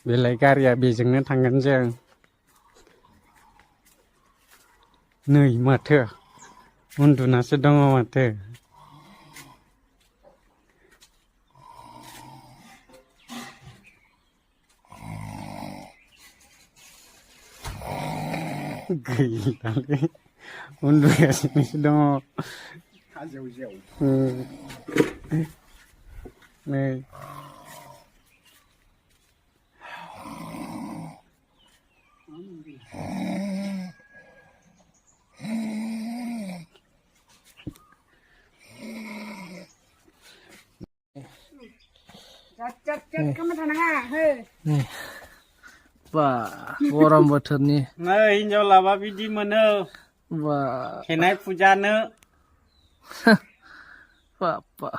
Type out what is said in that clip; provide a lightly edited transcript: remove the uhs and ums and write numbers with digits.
बेलाय गारिया बेजोंनो थांगोन जों नै माथो उन्दुनासो दङ माथो गैलालै उन्दुगासिनोसो दङ नै Cocok kamu tanah he. Nih, wah, गरम बोथोरनि नै हिनजाव लाबा बिदि मोनो wah, खेनाय फुजानो बाप्पा